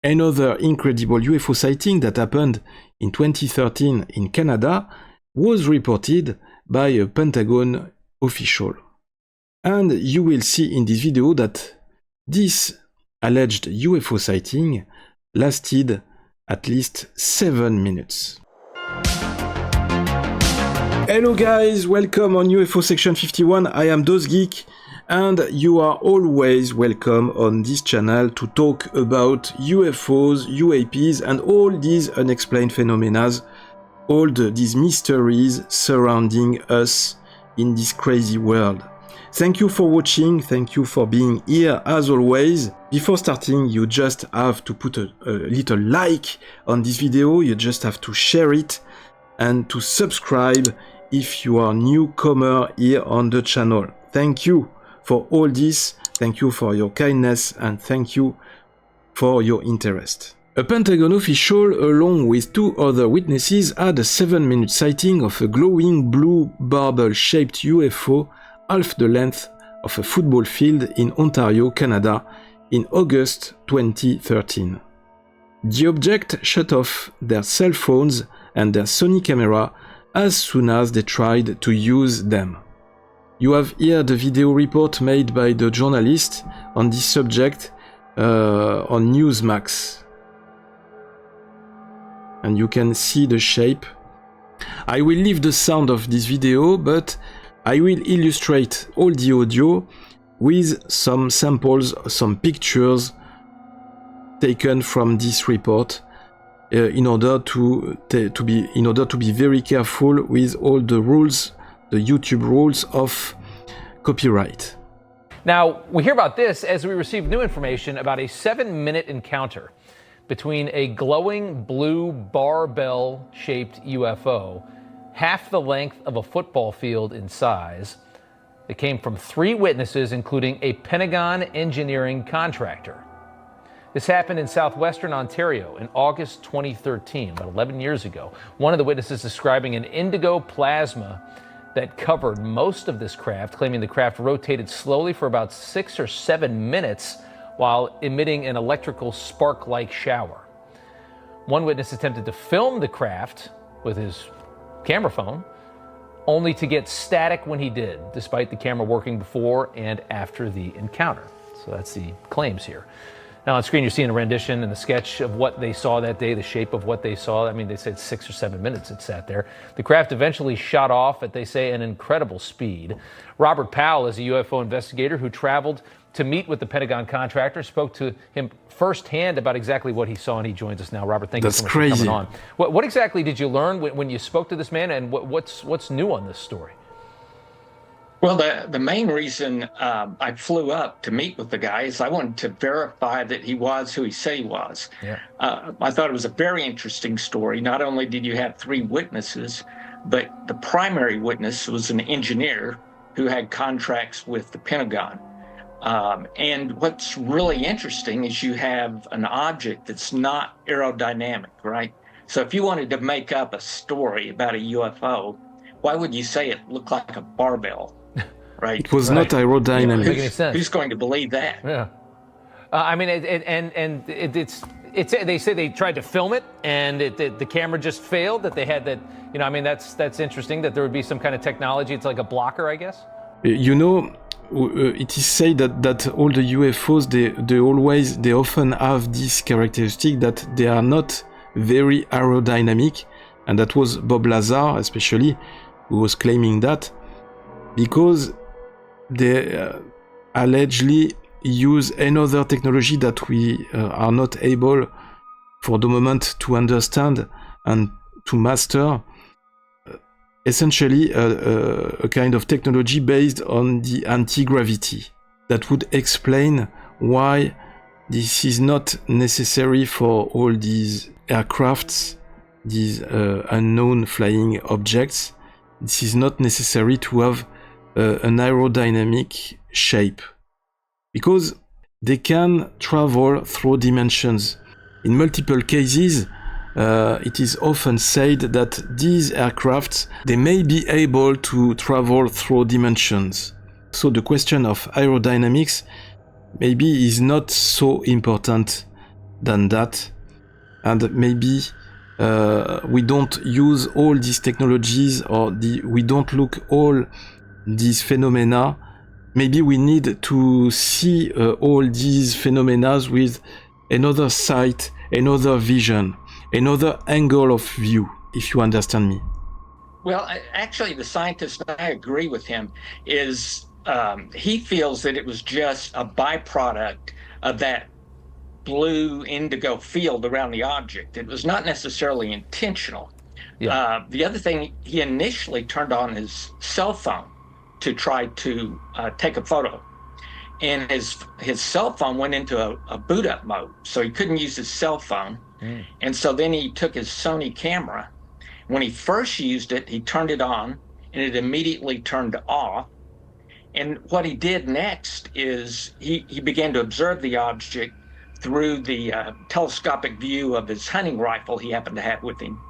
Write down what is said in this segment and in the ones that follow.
Another incredible UFO sighting that happened in 2013 in Canada was reported by a Pentagon official. And you will see in this video that this alleged UFO sighting lasted at least 7 minutes. Hello guys, welcome on UFO section 51. I am DozGeek, and you are always welcome on this channel to talk about UFOs, UAPs, and all these unexplained phenomena, all these mysteries surrounding us in this crazy world. Thank you for watching, thank you for being here as always. Before starting, you just have to put a little like on this video, you just have to share it, and to subscribe if you are newcomer here on the channel. Thank you for all this, thank you for your kindness, and thank you for your interest. A Pentagon official, along with two other witnesses, had a 7-minute sighting of a glowing blue barbel-shaped UFO half the length of a football field in Ontario, Canada, in August 2013. The object shut off their cell phones and their Sony camera as soon as they tried to use them. You have here the video report made by the journalist on this subject on Newsmax. And you can see the shape. I will leave the sound of this video, but I will illustrate all the audio with some samples, some pictures taken from this report in order to be very careful with all the rules, the YouTube rules of copyright. Now, we hear about this as we receive new information about a 7-minute encounter between a glowing blue barbell-shaped UFO, half the length of a football field in size. It came from 3 witnesses, including a Pentagon engineering contractor. This happened in southwestern Ontario in August 2013, about 11 years ago. One of the witnesses describing an indigo plasma that covered most of this craft, claiming the craft rotated slowly for about 6 or 7 minutes while emitting an electrical spark-like shower. One witness attempted to film the craft with his camera phone, only to get static when he did, despite the camera working before and after the encounter. So that's the claims here. Now on screen you're seeing a rendition and a sketch of what they saw that day, the shape of what they saw. I mean, they said 6 or 7 minutes it sat there. The craft eventually shot off at, they say, an incredible speed. Robert Powell is a UFO investigator who traveled to meet with the Pentagon contractor, spoke to him firsthand about exactly what he saw, and he joins us now. Robert, thank you so much for coming on. What exactly did you learn when you spoke to this man, and what's new on this story? Well, the main reason I flew up to meet with the guy is I wanted to verify that he was who he said he was. Yeah. I thought it was a very interesting story. Not only did you have 3 witnesses, but the primary witness was an engineer who had contracts with the Pentagon. And what's really interesting is you have an object that's not aerodynamic, right? So if you wanted to make up a story about a UFO, why would you say it looked like a barbell? Right. It was not aerodynamic. Make any sense. Who's going to believe that? Yeah. I mean, they say they tried to film it and the camera just failed. That they had that. You know, I mean, that's interesting. That there would be some kind of technology. It's like a blocker, I guess. You know, it is said that all the UFOs they often have this characteristic that they are not very aerodynamic, and that was Bob Lazar especially who was claiming that, because they allegedly use another technology that we are not able for the moment to understand and to master. Essentially a kind of technology based on the anti-gravity that would explain why this is not necessary for all these aircrafts, these unknown flying objects. This is not necessary to have an aerodynamic shape, because they can travel through dimensions. In multiple cases, it is often said that these aircrafts, they may be able to travel through dimensions. So the question of aerodynamics maybe is not so important than that, and maybe we don't use all these technologies, or we don't look all these phenomena. Maybe we need to see all these phenomena with another sight, another vision, another angle of view, if you understand me. Well, actually, the scientist, and I agree with him, is he feels that it was just a byproduct of that blue indigo field around the object. It was not necessarily intentional. Yeah. The other thing, he initially turned on his cell phone to try to take a photo. And his cell phone went into a boot up mode, so he couldn't use his cell phone. And so then he took his Sony camera. When he first used it, he turned it on and it immediately turned off. And what he did next is he began to observe the object through the telescopic view of his hunting rifle he happened to have with him.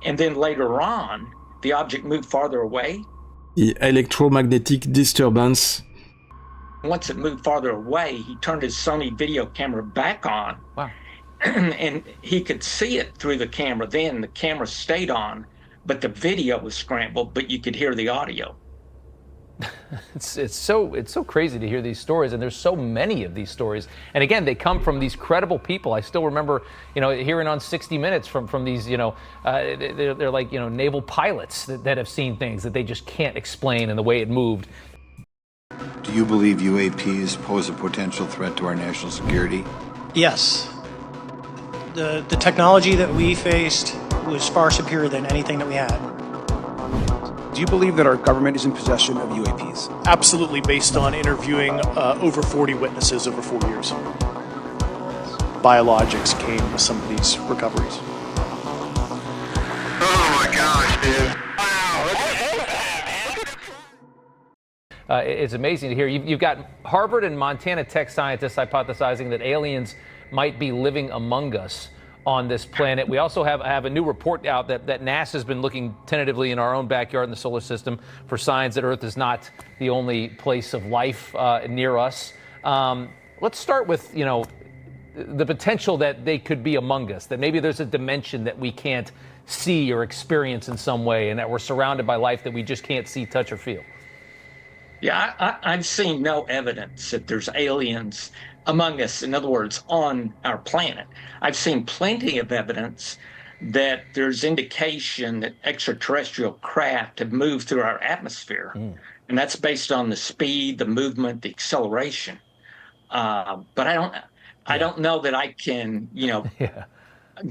And then later on, the object moved farther away. The electromagnetic disturbance. Once it moved farther away, he turned his Sony video camera back on. Wow. And he could see it through the camera. Then the camera stayed on, but the video was scrambled, but you could hear the audio. It's so crazy to hear these stories, and there's so many of these stories. And again, they come from these credible people. I still remember, hearing on 60 Minutes from these, they're like, naval pilots that have seen things that they just can't explain, and the way it moved. Do you believe UAPs pose a potential threat to our national security? Yes. The technology that we faced was far superior than anything that we had. Do you believe that our government is in possession of UAPs? Absolutely, based on interviewing over 40 witnesses over 4 years. Biologics came with some of these recoveries. Oh my gosh, dude. It's amazing to hear. You've got Harvard and Montana Tech scientists hypothesizing that aliens might be living among us on this planet. We also have a new report out that NASA's been looking tentatively in our own backyard in the solar system for signs that Earth is not the only place of life near us. Let's start with, the potential that they could be among us, that maybe there's a dimension that we can't see or experience in some way, and that we're surrounded by life that we just can't see, touch, or feel. Yeah, I've seen no evidence that there's aliens among us, in other words, on our planet. I've seen plenty of evidence that there's indication that extraterrestrial craft have moved through our atmosphere. And that's based on the speed, the movement, the acceleration. But I don't know that I can,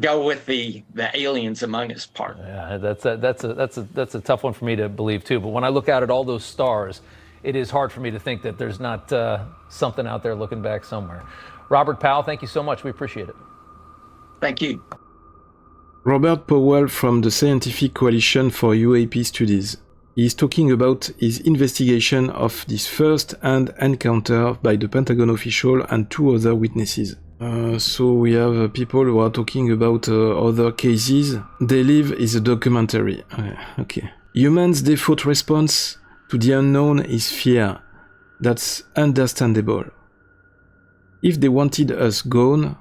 go with the aliens among us part. Yeah, that's a tough one for me to believe too. But when I look out at all those stars, it is hard for me to think that there's not something out there looking back somewhere. Robert Powell, thank you so much. We appreciate it. Thank you. Robert Powell from the Scientific Coalition for UAP Studies. He is talking about his investigation of this first-hand encounter by the Pentagon official and 2 other witnesses. So we have people who are talking about other cases. They Live is a documentary. Okay. Humans' default response to the unknown is fear. That's understandable. If they wanted us gone,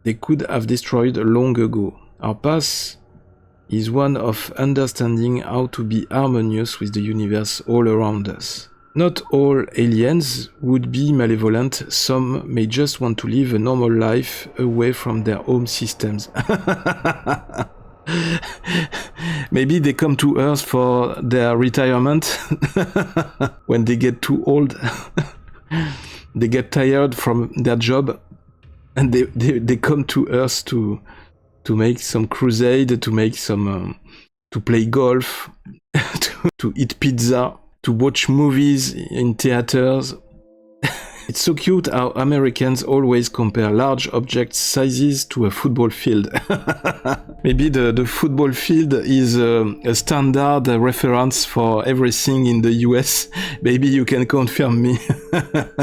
they could have destroyed long ago. Our path is one of understanding how to be harmonious with the universe all around us. Not all aliens would be malevolent. Some may just want to live a normal life away from their home systems. Maybe they come to Earth for their retirement. When they get too old, they get tired from their job, and they come to Earth to make some crusade, to make some to play golf, to eat pizza, to watch movies in theaters. It's so cute how Americans always compare large object sizes to a football field. Maybe the football field is a standard reference for everything in the US. Maybe you can confirm me.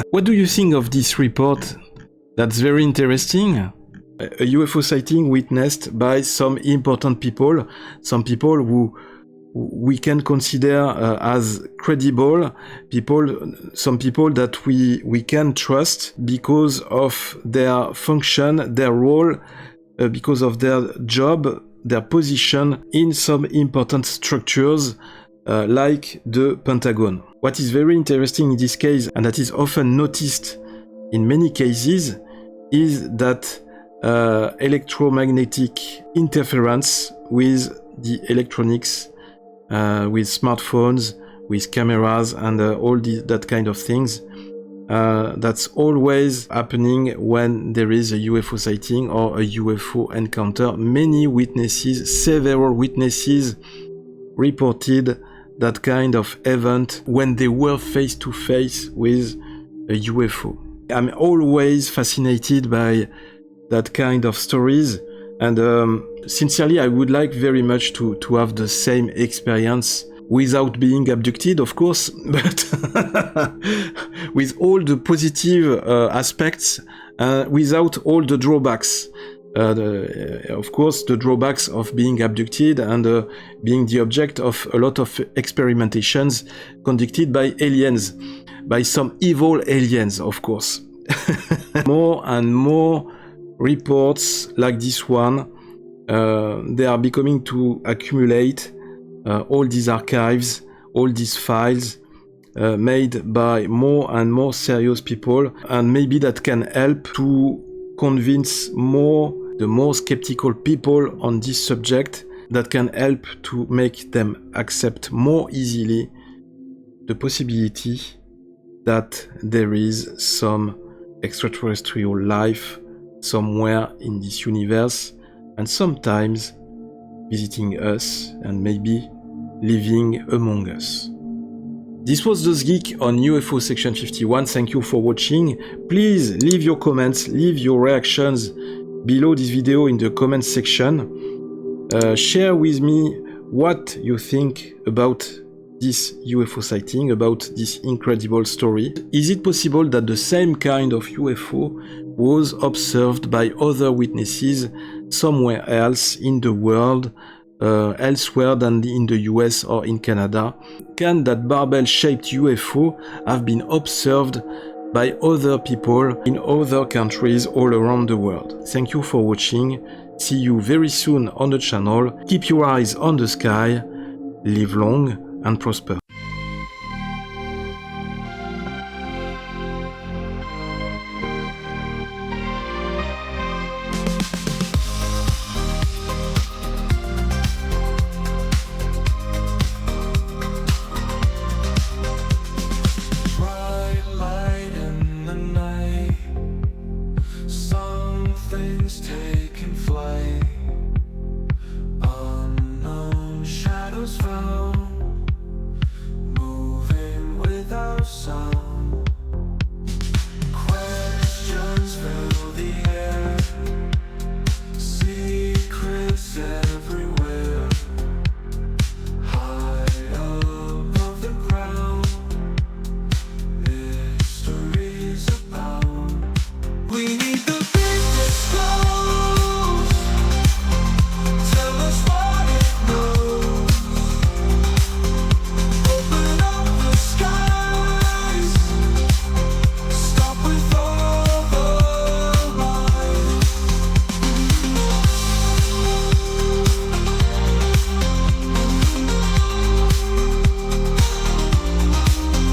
What do you think of this report? That's very interesting. A UFO sighting witnessed by some important people, some people who we can consider as credible some people that we can trust because of their function, their role, because of their job, their position in some important structures like the Pentagon. What is very interesting in this case, and that is often noticed in many cases, is that electromagnetic interference with the electronics, with smartphones, with cameras, and all that kind of things. That's always happening when there is a UFO sighting or a UFO encounter. Many witnesses, several witnesses, reported that kind of event when they were face to face with a UFO. I'm always fascinated by that kind of stories, and sincerely I would like very much to have the same experience without being abducted, of course, but with all the positive aspects, without all the drawbacks. Of course, the drawbacks of being abducted and being the object of a lot of experimentations conducted by aliens, by some evil aliens, of course. More and more reports like this one, they are becoming to accumulate all these archives, all these files made by more and more serious people, and maybe that can help to convince the more skeptical people on this subject, that can help to make them accept more easily the possibility that there is some extraterrestrial life somewhere in this universe, and sometimes visiting us and maybe living among us. This was Those Geek on UFO Section 51. Thank you for watching. Please leave your comments, leave your reactions below this video in the comment section. Share with me what you think about this UFO sighting, about this incredible story. Is it possible that the same kind of UFO was observed by other witnesses somewhere else in the world, elsewhere than in the US or in Canada? Can that barbell-shaped UFO have been observed by other people in other countries all around the world? Thank you for watching. See you very soon on the channel. Keep your eyes on the sky. Live long and prosper.